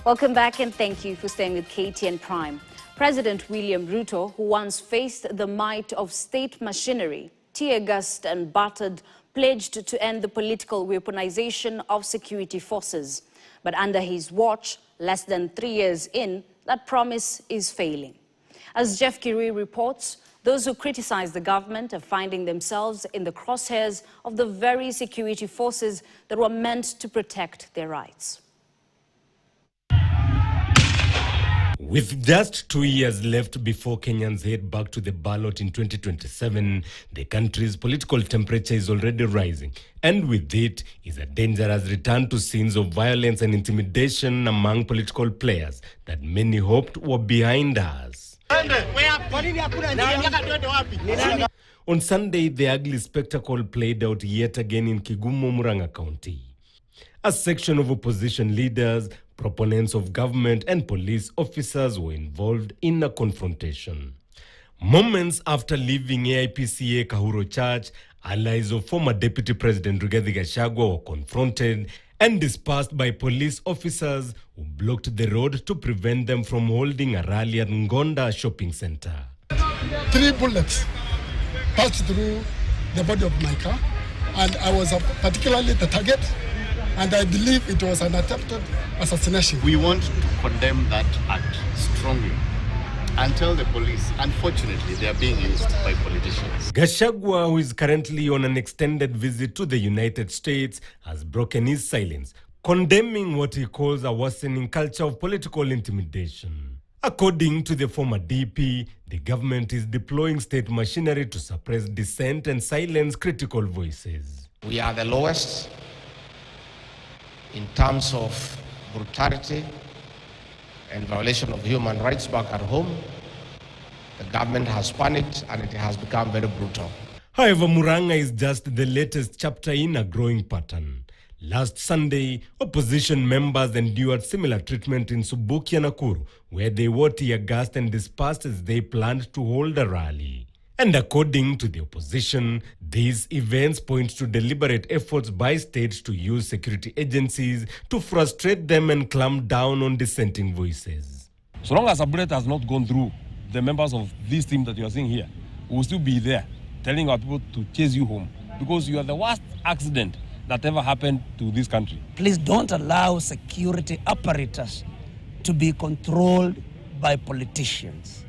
Welcome back and thank you for staying with KTN Prime. President William Ruto, who once faced the might of state machinery, tear gassed and battered, pledged to end the political weaponization of security forces. But under his watch, less than 3 years in, that promise is failing. As Jeff Kirui reports, those who criticize the government are finding themselves in the crosshairs of the very security forces that were meant to protect their rights. With just 2 years left before Kenyans head back to the ballot in 2027, the country's political temperature is already rising. And with it is a dangerous return to scenes of violence and intimidation among political players that many hoped were behind us. On Sunday, the ugly spectacle played out yet again in Kigumo, Murang'a County. A section of opposition leaders, proponents of government and police officers were involved in a confrontation. Moments after leaving AIPCA Kahuro Church, allies of former Deputy President Rigathi Gachagua were confronted and dispersed by police officers who blocked the road to prevent them from holding a rally at Ngonda shopping center. 3 bullets passed through the body of my car, and I was particularly the target. And I believe it was an attempted assassination. We want to condemn that act strongly and tell the police, unfortunately, they are being used by politicians. Gachagua, who is currently on an extended visit to the United States, has broken his silence, condemning what he calls a worsening culture of political intimidation. According to the former DP, the government is deploying state machinery to suppress dissent and silence critical voices. We are the lowest in terms of brutality and violation of human rights back at home. The government has panicked and it has become very brutal. However, Murang'a is just the latest chapter in a growing pattern. Last Sunday, opposition members endured similar treatment in Subuki and Nakuru, where they were tear gassed and dispersed as they planned to hold a rally. And according to the opposition, these events point to deliberate efforts by states to use security agencies to frustrate them and clamp down on dissenting voices. So long as a bullet has not gone through the members of this team that you are seeing here, we will still be there telling our people to chase you home because you are the worst accident that ever happened to this country. Please don't allow security apparatus to be controlled by politicians.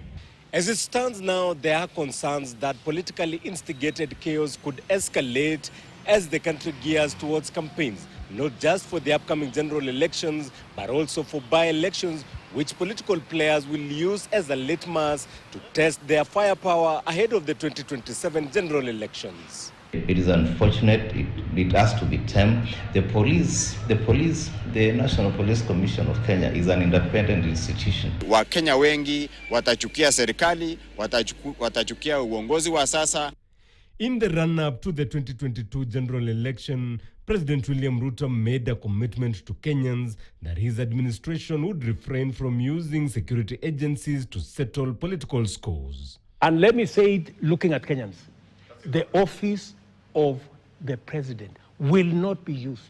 As it stands now, there are concerns that politically instigated chaos could escalate as the country gears towards campaigns, not just for the upcoming general elections, but also for by-elections, which political players will use as a litmus to test their firepower ahead of the 2027 general elections. It is unfortunate. It has to be tamed. The National Police Commission of Kenya is an independent institution. Wakenya wengi watachukia serikali, watachukia uongozi wa sasa. In the run-up to the 2022 general election, President William Ruto made a commitment to Kenyans that his administration would refrain from using security agencies to settle political scores. And let me say it looking at Kenyans. The office of the president will not be used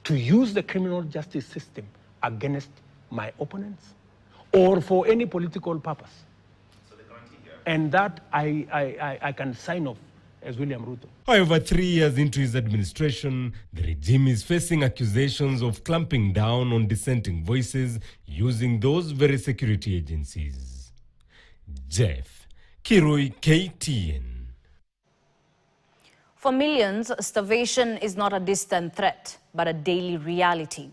to use the criminal justice system against my opponents or for any political purpose. And that I can sign off as William Ruto. However, 3 years into his administration, the regime is facing accusations of clamping down on dissenting voices using those very security agencies. Jeff Kirui, KTN. For millions, starvation is not a distant threat, but a daily reality.